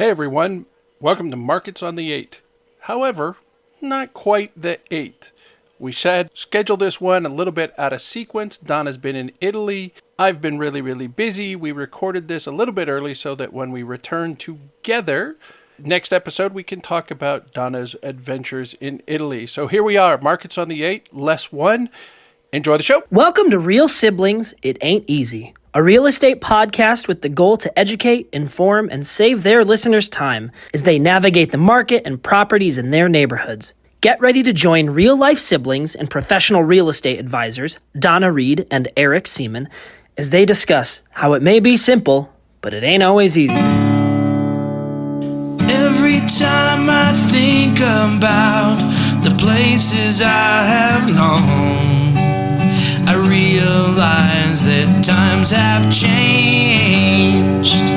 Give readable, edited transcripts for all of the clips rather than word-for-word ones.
Hey everyone, welcome to Markets on the 8th. However, not quite the 8th. We said schedule this one a little bit out of sequence. Donna's been in Italy. I've been really busy. We recorded this a little bit early so that when we return together, next episode we can talk about Donna's adventures in Italy. So here we are, Markets on the 8th, less one. Enjoy the show. Welcome to Real Siblings, It Ain't Easy, a real estate podcast with the goal to educate, inform, and save their listeners time as they navigate the market and properties in their neighborhoods. Get ready to join real-life siblings and professional real estate advisors, Donna Reed and Eric Seemann, as they discuss how it may be simple, but it ain't always easy. Every time I think about the places I have known, I realize that times have changed.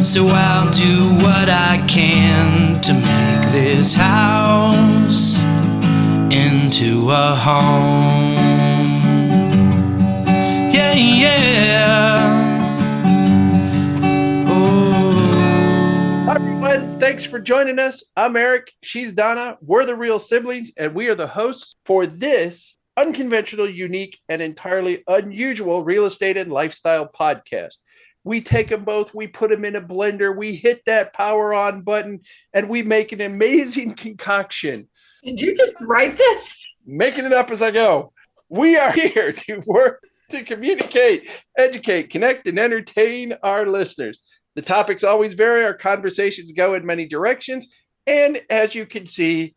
So I'll do what I can to make this house into a home. Yeah. Hi everyone, thanks for joining us. I'm Eric, she's Donna, we're the Real Siblings, and we are the hosts for this unconventional, unique, and entirely unusual real estate and lifestyle podcast. We take them both, we put them in a blender, we hit that power on button, and we make an amazing concoction. Did you just write this? Making it up as I go. We are here to work to communicate, educate, connect, and entertain our listeners. The topics always vary, our conversations go in many directions, and as you can see,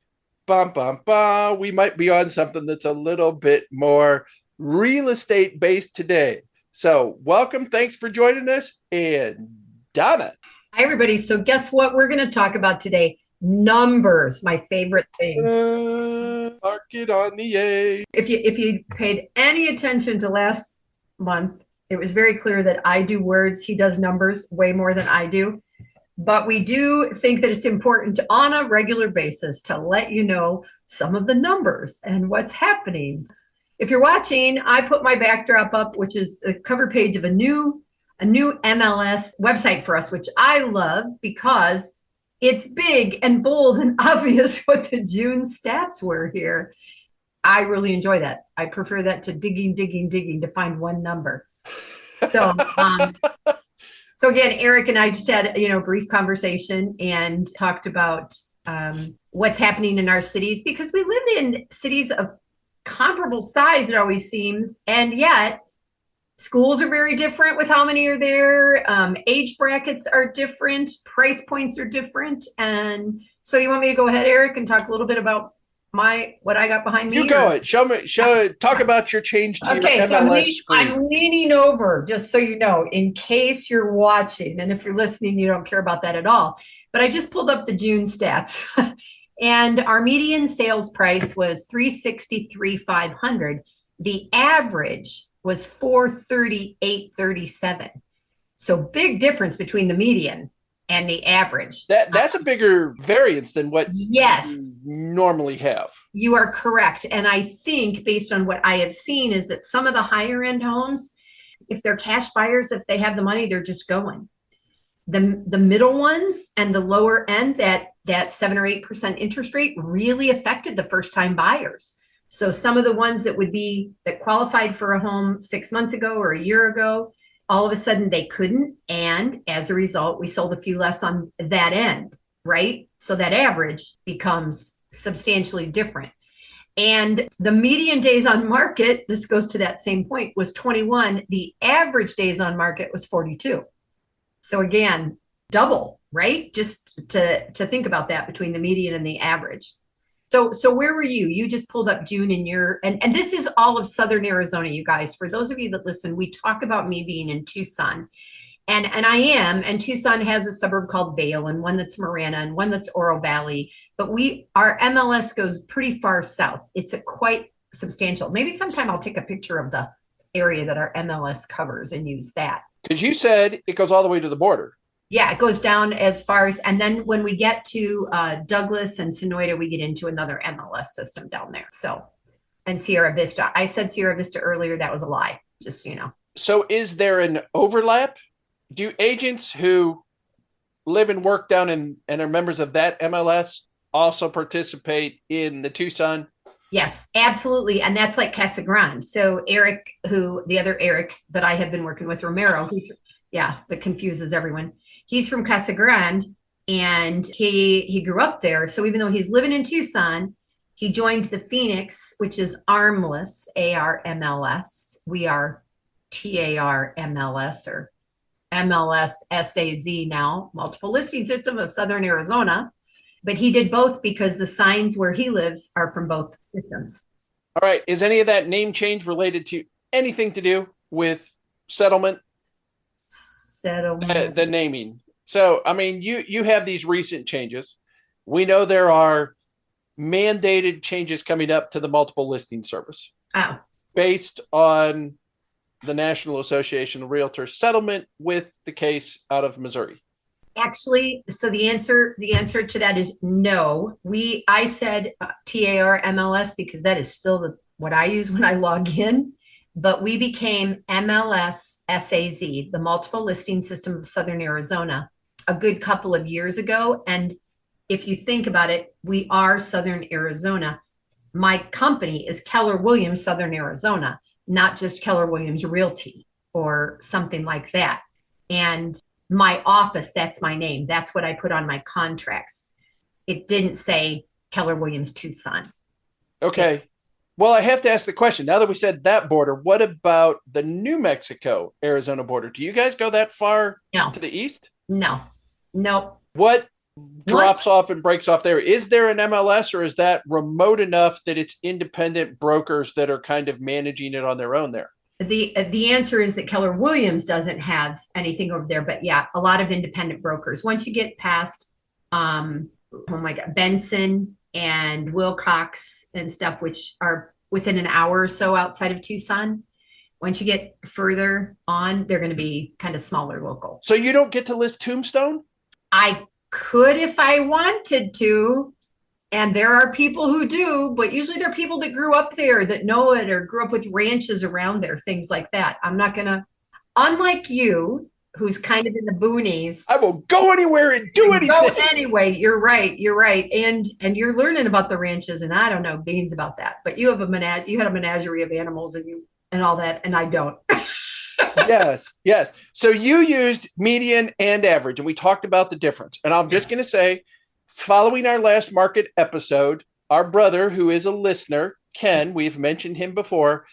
we might be on something that's a little bit more real estate based today. So welcome. Thanks for joining us. And Donna. Hi, everybody. So guess what we're going to talk about today? Numbers, my favorite thing. Market on the 8th. If you paid any attention to last month, it was very clear that I do words. He does numbers way more than I do. But we do think that it's important on a regular basis to let you know some of the numbers and what's happening. If you're watching, I put my backdrop up, which is the cover page of a new MLS website for us, which I love because it's big and bold and obvious what the June stats were here. I really enjoy that. I prefer that to digging to find one number. So, So again, Eric and I just had a brief conversation and talked about what's happening in our cities, because we live in cities of comparable size, it always seems, and yet schools are very different with how many are there. Age brackets are different, price points are different, and so you want me to go ahead, Eric, and talk a little bit about what I got behind me? You go ahead. Talk about your change to your MLS screen. I'm leaning over, just so you know, in case you're watching, and if you're listening, you don't care about that at all. But I just pulled up the June stats, and our median sales price was $363,500. The average was $438,37. So big difference between the median and the average. That's a bigger variance than what yes you normally have. You are correct. And I think based on what I have seen is that some of the higher end homes, if they're cash buyers, if they have the money, they're just going. The middle ones and the lower end, that 7 or 8% interest rate really affected the first time buyers. So some of the ones that qualified for a home 6 months ago or a year ago, all of a sudden they couldn't. And as a result, we sold a few less on that end, right? So that average becomes substantially different. And the median days on market, this goes to that same point, was 21. The average days on market was 42. So again, double, right? Just to think about that between the median and the average. So where were you? You just pulled up June in and this is all of Southern Arizona, you guys. For those of you that listen, we talk about me being in Tucson. And I am, and Tucson has a suburb called Vail, and one that's Marana, and one that's Oro Valley. But our MLS goes pretty far south. It's quite substantial. Maybe sometime I'll take a picture of the area that our MLS covers and use that. Because you said it goes all the way to the border. Yeah, it goes down as far as, and then when we get to Douglas and Sonoyta, we get into another MLS system down there. So, and Sierra Vista. I said Sierra Vista earlier. That was a lie, just so you know. So is there an overlap? Do agents who live and work down in and are members of that MLS also participate in the Tucson? Yes, absolutely. And that's like Casa Grande. So Eric, the other Eric that I have been working with, Romero, that confuses everyone. He's from Casa Grande, and he grew up there. So even though he's living in Tucson, he joined the Phoenix, which is Armless, ARMLS. We are TARMLS or MLS SAZ now, multiple listing system of Southern Arizona. But he did both because the signs where he lives are from both systems. All right. Is any of that name change related to anything to do with settlement? Settlement. The naming. So, I mean, you have these recent changes. We know there are mandated changes coming up to the multiple listing service. Oh. Based on the National Association of Realtors settlement with the case out of Missouri. Actually, so the answer to that is no. I said TAR MLS because that is still what I use when I log in, but we became MLS SAZ, the Multiple Listing System of Southern Arizona, a good couple of years ago. And if you think about it, we are Southern Arizona. My company is Keller Williams Southern Arizona, not just Keller Williams Realty or something like that. And my office, that's my name. That's what I put on my contracts. It didn't say Keller Williams Tucson. Okay. Well, I have to ask the question. Now that we said that border, what about the New Mexico, Arizona border? Do you guys go that far to the east? No. Nope. What drops off and breaks off there? Is there an MLS, or is that remote enough that it's independent brokers that are kind of managing it on their own there? The answer is that Keller Williams doesn't have anything over there, but yeah, a lot of independent brokers. Once you get past, Benson and Wilcox and stuff, which are within an hour or so outside of Tucson, once you get further on, they're going to be kind of smaller local. So you don't get to list Tombstone? I could if I wanted to. And there are people who do, but usually they're people that grew up there that know it or grew up with ranches around there, things like that. I'm not going to, unlike you, who's kind of in the boonies. I will go anywhere and do anything. Go anyway. You're right. And you're learning about the ranches, and I don't know beans about that. But you have you had a menagerie of animals and all that, and I don't. Yes. So you used median and average, and we talked about the difference. And I'm just going to say, following our last market episode, our brother, who is a listener, Ken, we've mentioned him before,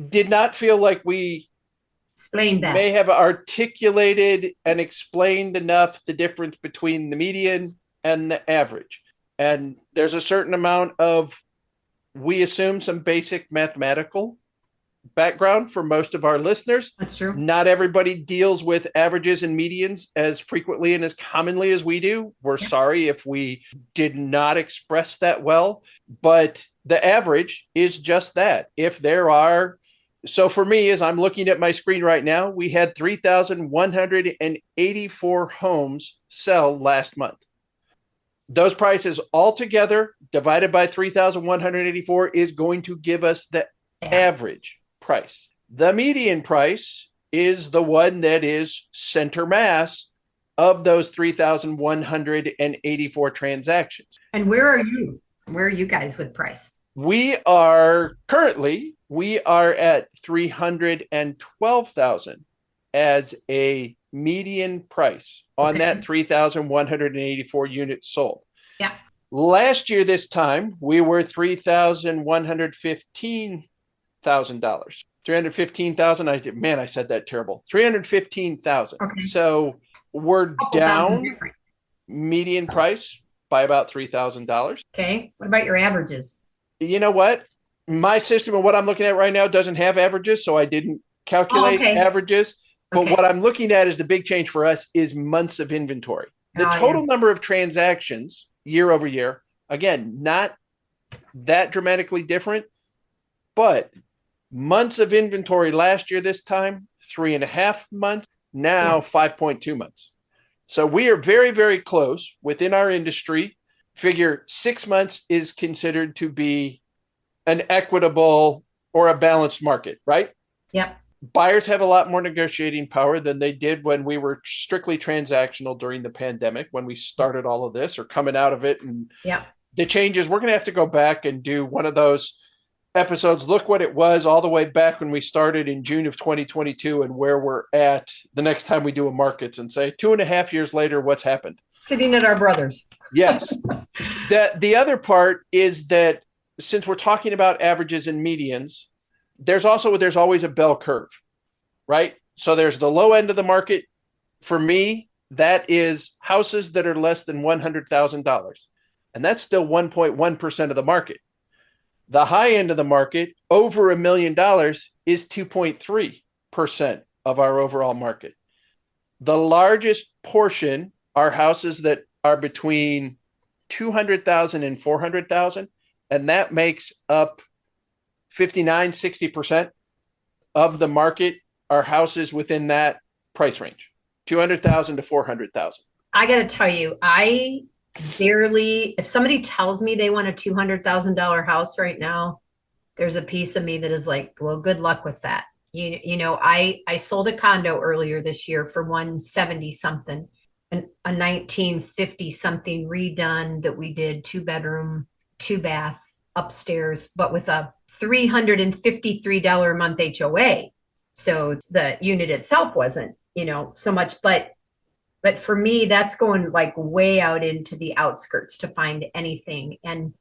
did not feel like we explained that. May have articulated and explained enough the difference between the median and the average. And there's a certain amount of, we assume, some basic mathematical background for most of our listeners. That's true. Not everybody deals with averages and medians as frequently and as commonly as we do. We're sorry if we did not express that well, but the average is just that. If there are, so for me, as I'm looking at my screen right now, we had 3,184 homes sell last month. Those prices altogether divided by 3,184 is going to give us the average price. The median price is the one that is center mass of those 3,184 transactions. And where are you? Where are you guys with price? We are at 312,000 as a median price on that 3,184 units sold. Yeah. Last year, this time, we were $315,000. $315,000. Man, I said that terrible. $315,000. Okay. So we're down median price by about $3,000. Okay. What about your averages? You know what? My system and what I'm looking at right now doesn't have averages, so I didn't calculate averages. But what I'm looking at is the big change for us is months of inventory. The total number of transactions year over year, again, not that dramatically different, but months of inventory last year, this time, 3.5 months, now 5.2 months. So we are very, very close within our industry. Figure 6 months is considered to be an equitable or a balanced market, right? Yep. Buyers have a lot more negotiating power than they did when we were strictly transactional during the pandemic, when we started all of this or coming out of it. And Yeah. the changes, we're going to have to go back and do one of those episodes. Look what it was all the way back when we started in June of 2022 and where we're at the next time we do a markets and say 2.5 years later, what's happened? Sitting at our brothers. Yes. The other part is that since we're talking about averages and medians, there's always a bell curve, right? So there's the low end of the market. For me, that is houses that are less than $100,000. And that's still 1.1% of the market. The high end of the market, over $1 million, is 2.3% of our overall market. The largest portion are houses that are between 200,000 and 400,000, and that makes up 60% of the market are houses within that price range, 200,000 to 400,000. I got to tell you, I barely, if somebody tells me they want a $200,000 house right now, there's a piece of me that is like, well, good luck with that. You know, I sold a condo earlier this year for 170 something, a 1950 something redone that we did 2-bedroom, 2-bath upstairs, but with a $353 a month HOA. So the unit itself wasn't, so much, but for me, that's going like way out into the outskirts to find anything. And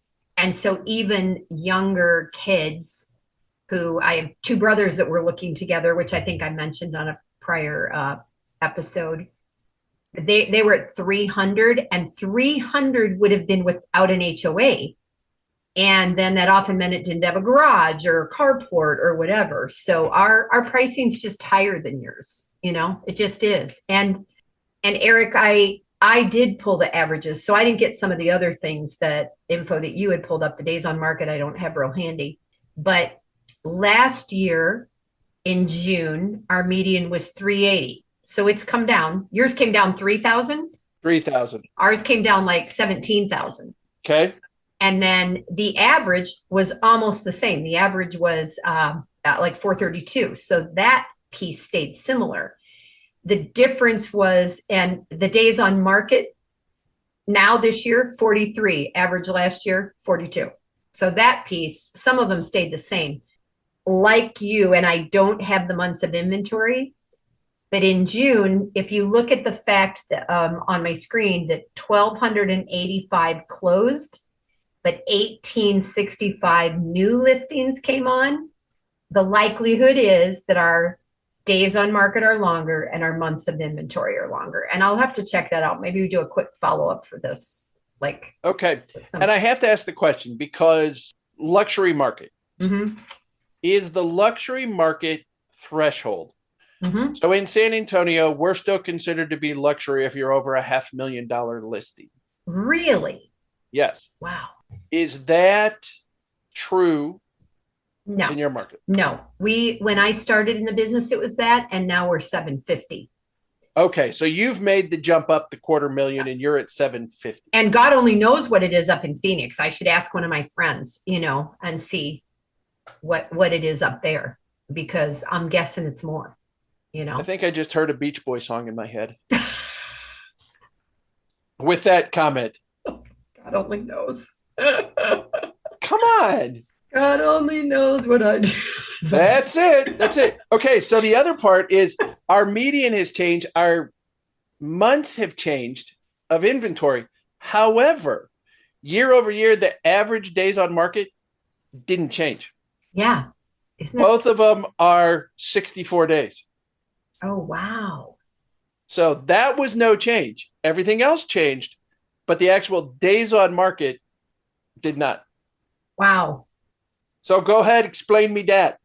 so even younger kids who, I have 2 brothers that were looking together, which I think I mentioned on a prior episode, they were at 300, and 300 would have been without an HOA. And then that often meant it didn't have a garage or a carport or whatever. So our pricing's just higher than yours, it just is. And Eric, I did pull the averages, so I didn't get some of the other things, that info that you had pulled up, the days on market, I don't have real handy. But last year in June, our median was 380. So it's come down. Yours came down 3,000? 3,000. Ours came down like 17,000. Okay. And then the average was almost the same. The average was at like 432. So that piece stayed similar. The difference was, and the days on market now this year, 43, average last year, 42. So that piece, some of them stayed the same. Like you, and I don't have the months of inventory, but in June, if you look at the fact that on my screen that 1,285 closed, but 1,865 new listings came on, the likelihood is that our days on market are longer and our months of inventory are longer. And I'll have to check that out. Maybe we do a quick follow-up for this. Okay. And I have to ask the question, because luxury market, is the luxury market threshold. So in San Antonio, we're still considered to be luxury if you're over $500,000 listing. Really? Yes. Wow. Is that true? No. In your market? No. When I started in the business, it was that, and now we're 750. Okay, so you've made the jump up the $250,000 and you're at 750. And God only knows what it is up in Phoenix. I should ask one of my friends, and see what it is up there, because I'm guessing it's more. I think I just heard a Beach Boy song in my head. With that comment. God only knows. Come on. God only knows what I do. That's it. Okay, so the other part is our median has changed. Our months have changed of inventory. However, year over year, the average days on market didn't change. Yeah. Both of them are 64 days. Oh, wow. So that was no change. Everything else changed, but the actual days on market did not. Wow. So go ahead, explain me that.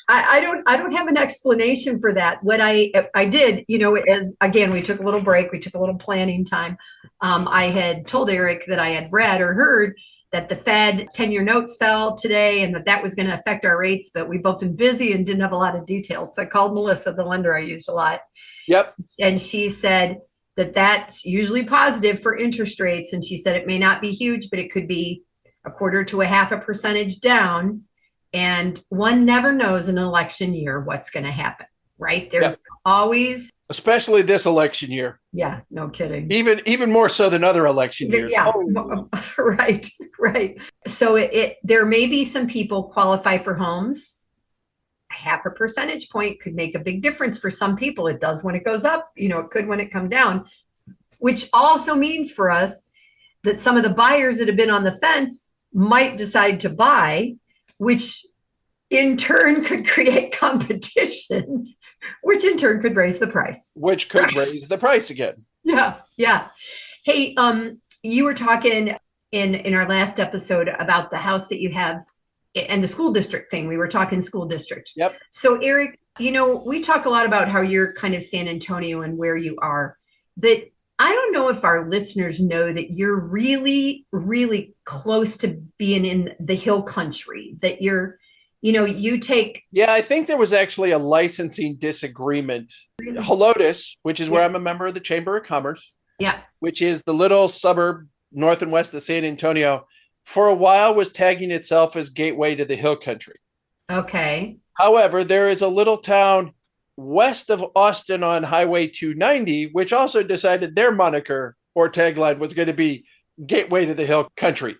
I don't have an explanation for that. What I did, as again, we took a little break, we took a little planning time. I had told Eric that I had read or heard that the Fed 10-year notes fell today and that was going to affect our rates, but we've both been busy and didn't have a lot of details. So I called Melissa, the lender I used a lot. Yep. And she said that that's usually positive for interest rates. And she said it may not be huge, but it could be 0.25 to 0.5% down. And one never knows in an election year what's going to happen, right? There's always, especially this election year. Yeah, no kidding. Even more so than other election years. Yeah, right. So there may be some people qualify for homes. Half a percentage point could make a big difference for some people. It does when it goes up, it could when it comes down, which also means for us that some of the buyers that have been on the fence might decide to buy, which in turn could create competition, which in turn could raise the price. Which could raise the price again. Yeah. Hey, you were talking in our last episode about the house that you have and the school district thing. We were talking school district. Yep. So Eric, we talk a lot about how you're kind of San Antonio and where you are, but I don't know if our listeners know that you're really, really close to being in the hill country, that you take. Yeah, I think there was actually a licensing disagreement. Helotes, which is where I'm a member of the Chamber of Commerce. Yeah. Which is the little suburb north and west of San Antonio, for a while was tagging itself as gateway to the hill country. Okay. However, there is a little town west of Austin on Highway 290, which also decided their moniker or tagline was going to be gateway to the hill country.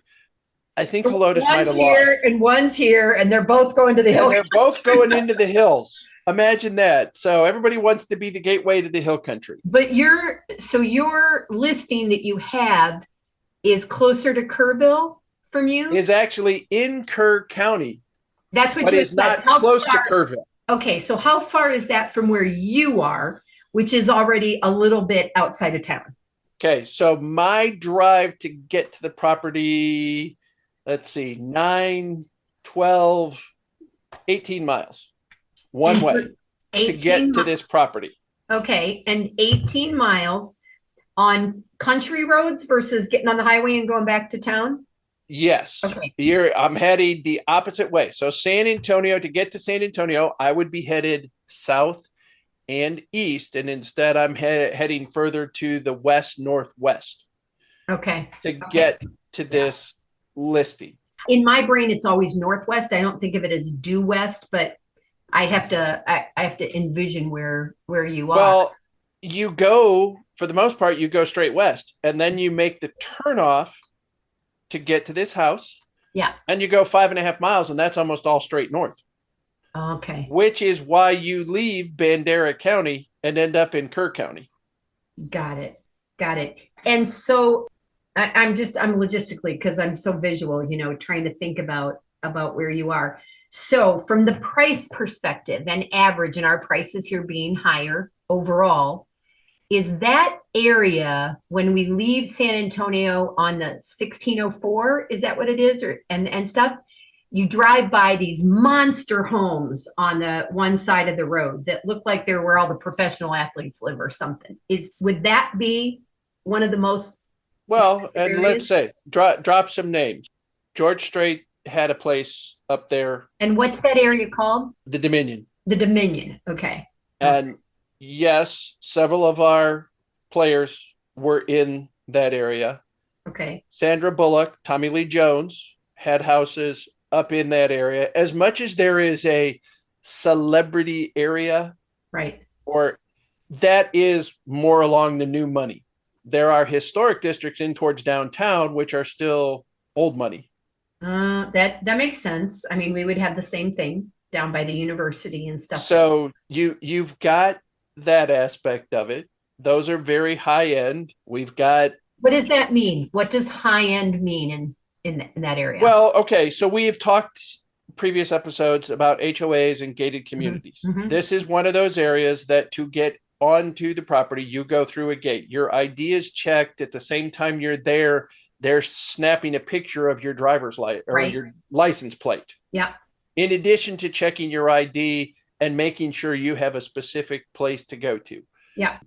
I think Helotes might have lost. And one's here, and they're both going to the hill. They're both going into the hills. Imagine that. So everybody wants to be the gateway to the hill country. But your listing that you have is closer to Kerrville from you? Is actually in Kerr County. That's what but it's not close to Kerrville. Okay, so how far is that from where you are, which is already a little bit outside of town? Okay, so my drive to get to the property, let's see, 9, 12, 18 miles one way to get to this property. Okay, and 18 miles on country roads versus getting on the highway and going back to town? Yes. Okay. I'm heading the opposite way. So San Antonio, to get to San Antonio, I would be headed south and east. And instead, I'm heading further to the west-northwest. Okay. To get to this listing. In my brain, it's always northwest. I don't think of it as due west, but I have to envision where you are. Well, you go, for the most part, you go straight west. And then you make the turnoff to get to this house. Yeah. And you go 5.5 miles, and that's almost all straight north. Okay. Which is why you leave Bandera County and end up in Kerr County. Got it. And so I'm logistically, because I'm so visual, trying to think about where you are. So from the price perspective and average, and our prices here being higher overall, is that area when we leave San Antonio on the 1604, is that what it is? And stuff, you drive by these monster homes on the one side of the road that look like they're where all the professional athletes live or something. Would that be one of the most and areas? Let's say drop some names. George Strait had a place up there. And what's that area called? The Dominion. Okay. And yes, several of our players were in that area. Okay. Sandra Bullock, Tommy Lee Jones had houses up in that area. As much as there is a celebrity area, right, or that is more along the new money. There are historic districts in towards downtown, which are still old money. That makes sense. I mean, we would have the same thing down by the university and stuff. So you've got that aspect of it. Those are very high end. We've got. What does that mean? What does high end mean in that area? Well, okay. So we have talked previous episodes about HOAs and gated communities. Mm-hmm. This is one of those areas that to get onto the property, you go through a gate. Your ID is checked at the same time you're there. They're snapping a picture of your driver's license or your license plate. Yeah. In addition to checking your ID and making sure you have a specific place to go to. Yeah.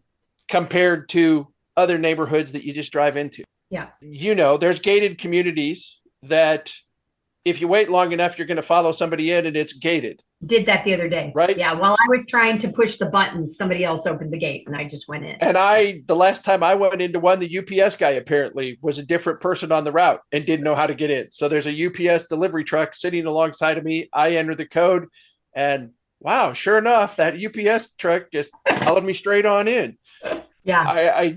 Compared to other neighborhoods that you just drive into. Yeah. There's gated communities that if you wait long enough, you're going to follow somebody in and it's gated. did that the other day. Right. Yeah. While I was trying to push the buttons, somebody else opened the gate and I just went in. And the last time I went into one, the UPS guy apparently was a different person on the route and didn't know how to get in. So there's a UPS delivery truck sitting alongside of me. I enter the code and wow, sure enough, that UPS truck just followed me straight on in. Yeah.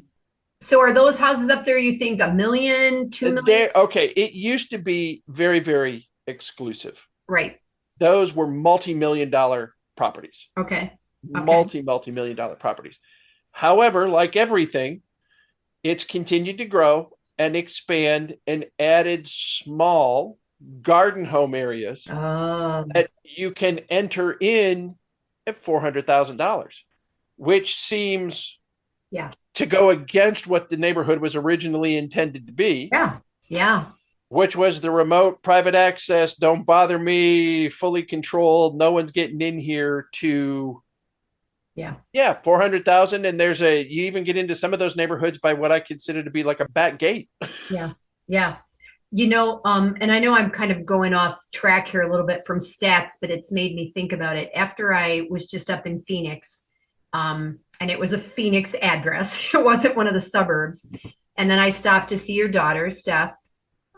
So are those houses up there, you think $1 million, $2 million? Okay. It used to be very, very exclusive. Right. Those were multi-million-dollar properties. Okay. Multi-million-dollar properties. However, like everything, it's continued to grow and expand and added small garden home areas that you can enter in at $400,000, which seems to go against what the neighborhood was originally intended to be. Yeah. Which was the remote private access, don't bother me, fully controlled, no one's getting in here, to 400,000. And you even get into some of those neighborhoods by what I consider to be like a back gate. Yeah. You know, and I know I'm kind of going off track here a little bit from stats, but it's made me think about it. After I was just up in Phoenix, and it was a Phoenix address, it wasn't one of the suburbs. And then I stopped to see your daughter, Steph.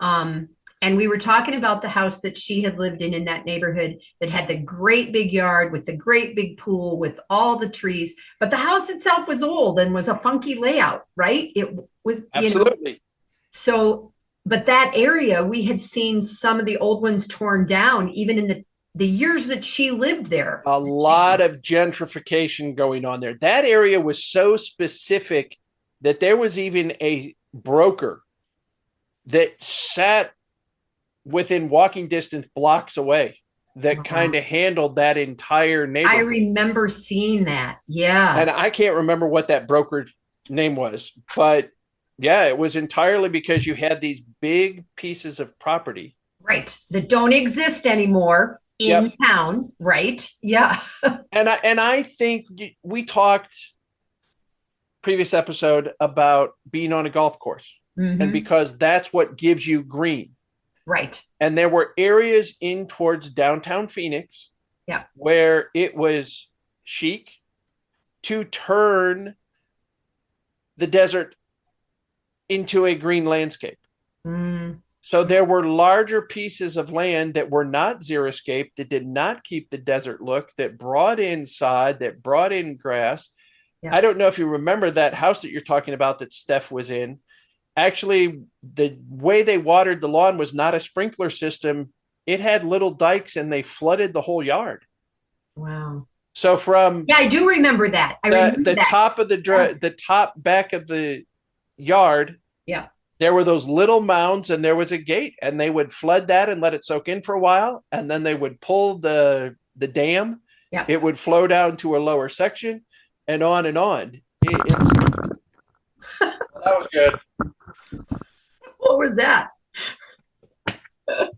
And we were talking about the house that she had lived in that neighborhood that had the great big yard with the great big pool with all the trees, but the house itself was old and was a funky layout, right? It was absolutely. So, but that area, we had seen some of the old ones torn down, even in the years that she lived there. A lot of gentrification going on there. That area was so specific that there was even a broker that sat within walking distance blocks away that kind of handled that entire neighborhood. I remember seeing that. Yeah. And I can't remember what that broker name was, but yeah, it was entirely because you had these big pieces of property. Right. That don't exist anymore in town. Right. Yeah. And I think we talked previous episode about being on a golf course. Mm-hmm. And because that's what gives you green. Right. And there were areas in towards downtown Phoenix where it was chic to turn the desert into a green landscape. Mm. So there were larger pieces of land that were not xeriscape, that did not keep the desert look, that brought in sod, that brought in grass. Yeah. I don't know if you remember that house that you're talking about that Steph was in. Actually, the way they watered the lawn was not a sprinkler system. It had little dikes and they flooded the whole yard. Wow. So from I do remember that. Top of the top back of the yard. Yeah. There were those little mounds and there was a gate, and they would flood that and let it soak in for a while. And then they would pull the dam. Yeah. It would flow down to a lower section and on and on. That was good. What was that?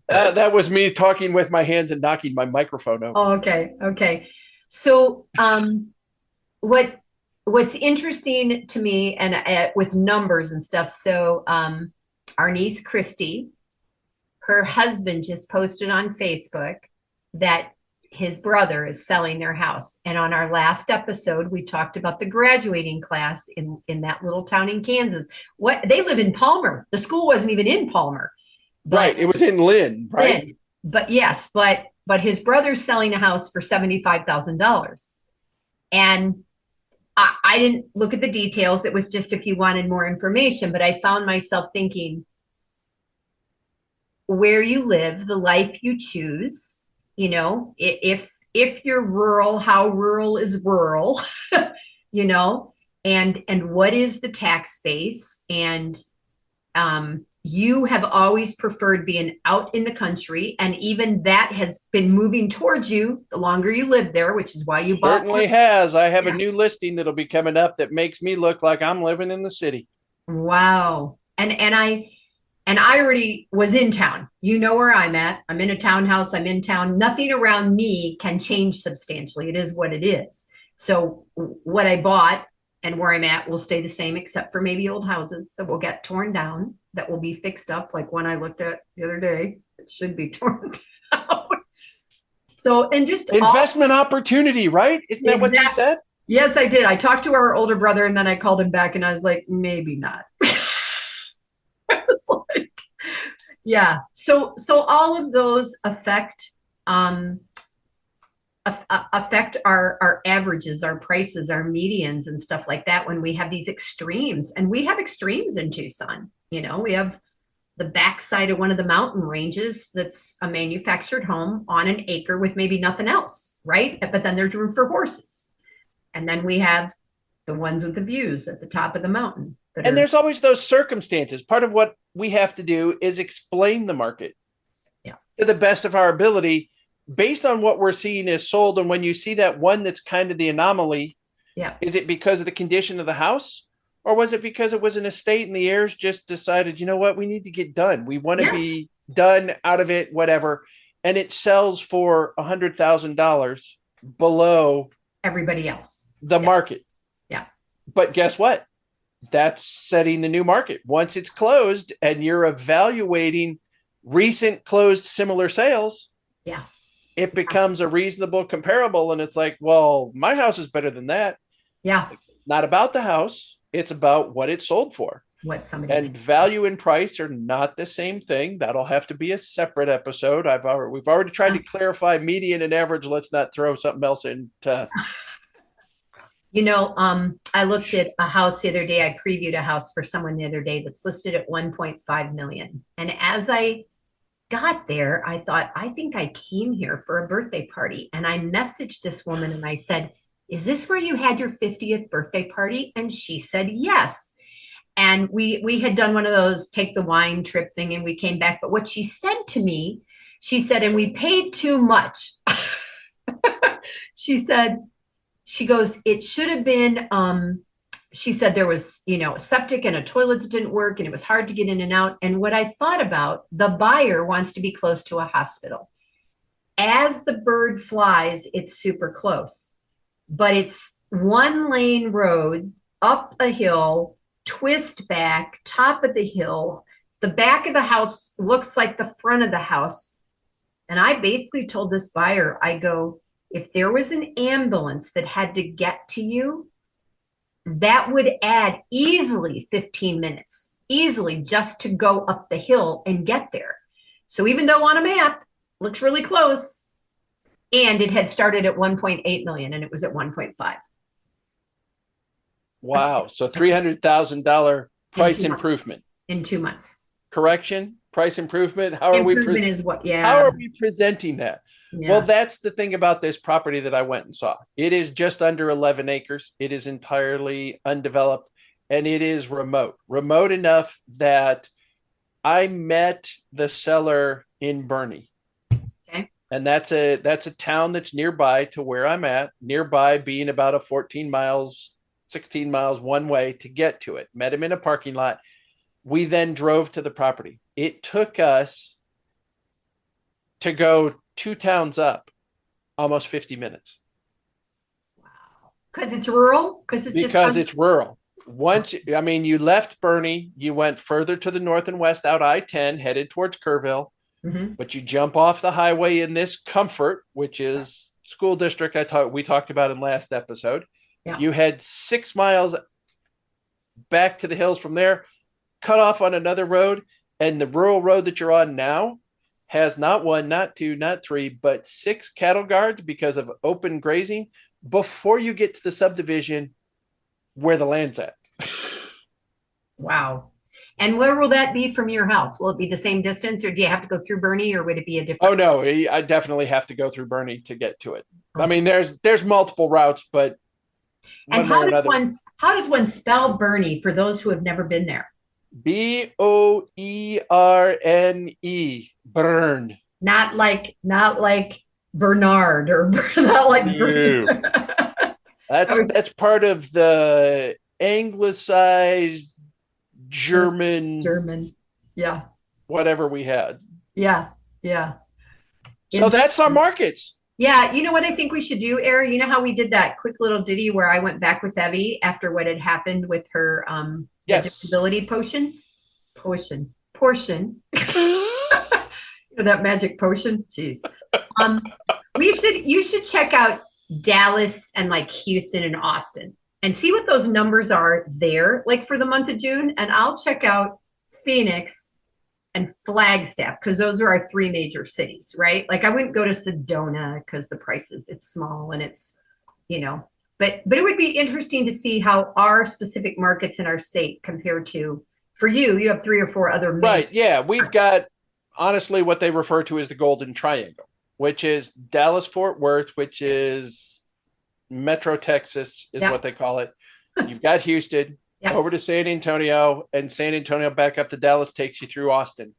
That was me talking with my hands and knocking my microphone over. Oh, okay. So what's interesting to me, and with numbers and stuff, so our niece Christy, her husband just posted on Facebook that his brother is selling their house. And on our last episode, we talked about the graduating class in that little town in Kansas. They live in Palmer. The school wasn't even in Palmer. Right. It was in Lynn, right? Lynn. But yes, but his brother's selling a house for $75,000. And I didn't look at the details. It was just if you wanted more information, but I found myself thinking, where you live, the life you choose, you know, if you're rural, how rural is rural, you know, and what is the tax base? And you have always preferred being out in the country, and even that has been moving towards you the longer you live there, which is why you bought. Certainly has. I have a new listing that'll be coming up that makes me look like I'm living in the city. Wow. And I already was in town. You know where I'm at. I'm in a townhouse. I'm in town. Nothing around me can change substantially. It is what it is. So what I bought and where I'm at will stay the same, except for maybe old houses that will get torn down, that will be fixed up. Like one I looked at the other day, it should be torn down. So, and just investment opportunity, right? Isn't that what you said? Yes, I did. I talked to our older brother and then I called him back and I was like, maybe not. I was like, yeah. So all of those affect our averages, our prices, our medians and stuff like that when we have these extremes. And we have extremes in Tucson. You know, we have the backside of one of the mountain ranges that's a manufactured home on an acre with maybe nothing else, right? But then there's room for horses. And then we have the ones with the views at the top of the mountain. And there's always those circumstances. Part of what we have to do is explain the market to the best of our ability based on what we're seeing is sold. And when you see that one that's kind of the anomaly, is it because of the condition of the house? Or was it because it was an estate and the heirs just decided, you know what, we need to get done. We want to be done out of it, whatever. And it sells for $100,000 below everybody else, the market. Yeah. But guess what? That's setting the new market. Once it's closed and you're evaluating recent closed similar sales, it becomes a reasonable comparable. And it's like, well, my house is better than that. Yeah. Not about the house. It's about what it sold for. What somebody and value and price are not the same thing. That'll have to be a separate episode. We've already tried to clarify median and average. Let's not throw something else into. You know, I looked at a house the other day. I previewed a house for someone the other day that's listed at 1.5 million. And as I got there, I thought, I think I came here for a birthday party. And I messaged this woman and I said, is this where you had your 50th birthday party? And she said, yes. And we had done one of those take the wine trip thing and we came back. But what she said to me, she said, and we paid too much. She goes, it should have been, she said there was, a septic and a toilet that didn't work and it was hard to get in and out. And what I thought about, the buyer wants to be close to a hospital. As the bird flies, it's super close. But it's one lane road, up a hill, twist back, top of the hill. The back of the house looks like the front of the house. And I basically told this buyer, I go, if there was an ambulance that had to get to you, that would add easily 15 minutes, easily just to go up the hill and get there. So even though on a map, looks really close, and it had started at 1.8 million and it was at 1.5. Wow. So $300,000 price improvement in 2 months. Correction, price improvement. How are we presenting that? Yeah. Well, that's the thing about this property that I went and saw. It is just under 11 acres. It is entirely undeveloped and it is remote enough that I met the seller in Boerne. And that's a town that's nearby to where I'm at, nearby being about a 16 miles one way to get to it. Met him in a parking lot. We then drove to the property. It took us to go 2 towns up, almost 50 minutes. Wow. Because it's rural? Because it's rural. You left Boerne, you went further to the north and west out I-10, headed towards Kerrville. Mm-hmm. But you jump off the highway in this Comfort, which is school district we talked about in last episode. Yeah. You head 6 miles back to the hills from there, cut off on another road, and the rural road that you're on now has not 1, not 2, not 3, but 6 cattle guards because of open grazing before you get to the subdivision where the land's at. Wow. And where will that be from your house? Will it be the same distance or do you have to go through Boerne or would it be a different? Oh, no, I definitely have to go through Boerne to get to it. Okay. I mean, there's multiple routes, but. And how does one spell Boerne for those who have never been there? Boerne, burn. Not like Bernard or not like no. That's part of the anglicized German, yeah, whatever we had. Yeah. So that's our markets. Yeah, you know what I think we should do, Ari? You know how we did that quick little ditty where I went back with Evie after what had happened with her disability portion. You know, that magic potion. Jeez. You should check out Dallas and like Houston and Austin and see what those numbers are there, like for the month of June. And I'll check out Phoenix and Flagstaff because those are our three major cities, right? Like I wouldn't go to Sedona because the prices, it's small and it's, but it would be interesting to see how our specific markets in our state compared to, for you have 3 or 4 other right. Yeah, we've got honestly what they refer to as the Golden Triangle, which is Dallas, Fort Worth, which is Metro Texas is what they call it. You've got Houston, over to San Antonio, and San Antonio back up to Dallas takes you through Austin.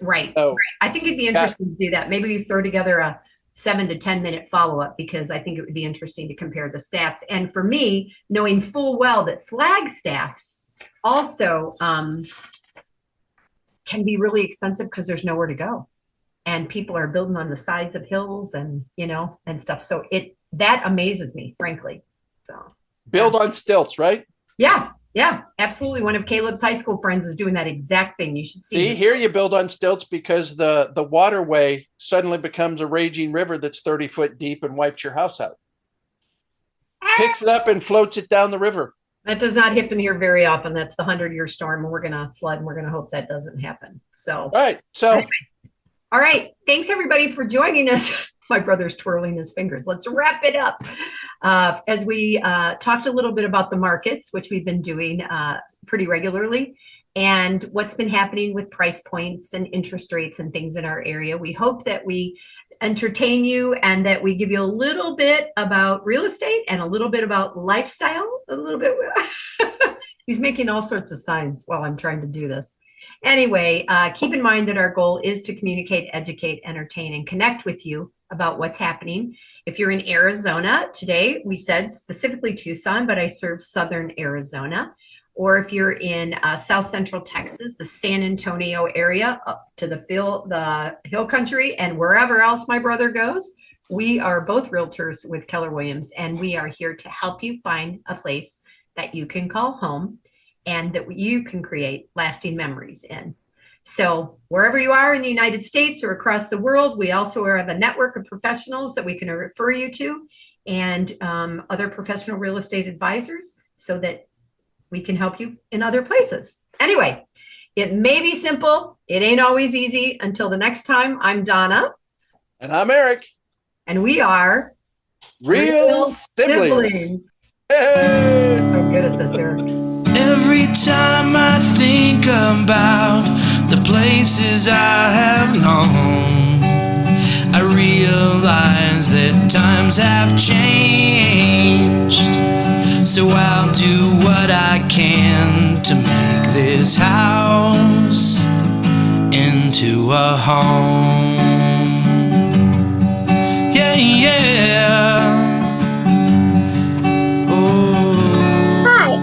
Right. So, right. I think it'd be interesting to do that. Maybe we throw together a 7 to 10 minute follow-up because I think it would be interesting to compare the stats. And for me, knowing full well that Flagstaff also can be really expensive because there's nowhere to go. And people are building on the sides of hills and, and stuff. So that amazes me, frankly. So build on stilts, right? Yeah, absolutely. One of Caleb's high school friends is doing that exact thing. You should see here you build on stilts because the waterway suddenly becomes a raging river that's 30 foot deep and wipes your house out. Picks it up and floats it down the river. That does not happen here very often. That's the 100-year storm, and we're going to flood, and we're going to hope that doesn't happen. So, all right. So, anyway. All right. Thanks, everybody, for joining us. My brother's twirling his fingers. Let's wrap it up. As we talked a little bit about the markets, which we've been doing pretty regularly, and what's been happening with price points and interest rates and things in our area. We hope that we entertain you and that we give you a little bit about real estate and a little bit about lifestyle, a little bit. He's making all sorts of signs while I'm trying to do this. Anyway, keep in mind that our goal is to communicate, educate, entertain, and connect with you about what's happening. If you're in Arizona today, we said specifically Tucson, but I serve Southern Arizona. Or if you're in South Central Texas, the San Antonio area, up to the hill country, and wherever else my brother goes, we are both realtors with Keller Williams, and we are here to help you find a place that you can call home and that you can create lasting memories in. So wherever you are in the United States or across the world, we also have a network of professionals that we can refer you to and other professional real estate advisors so that we can help you in other places. Anyway, it may be simple. It ain't always easy. Until the next time, I'm Donna. And I'm Eric. And we are Real Siblings. Hey! So good at this, Eric. Every time I think about the places I have known, I realize that times have changed. So I'll do what I can to make this house into a home. Yeah.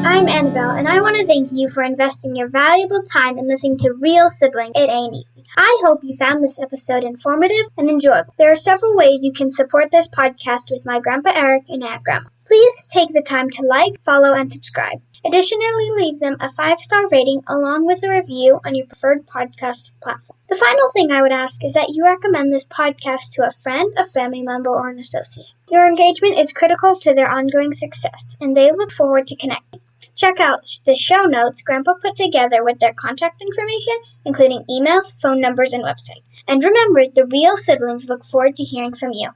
I'm Annabelle, and I want to thank you for investing your valuable time in listening to Real Sibling. It Ain't Easy. I hope you found this episode informative and enjoyable. There are several ways you can support this podcast with my Grandpa Eric and Aunt Grandma. Please take the time to like, follow, and subscribe. Additionally, leave them a 5-star rating along with a review on your preferred podcast platform. The final thing I would ask is that you recommend this podcast to a friend, a family member, or an associate. Your engagement is critical to their ongoing success, and they look forward to connecting. Check out the show notes Grandpa put together with their contact information, including emails, phone numbers, and website. And remember, the Real Siblings look forward to hearing from you.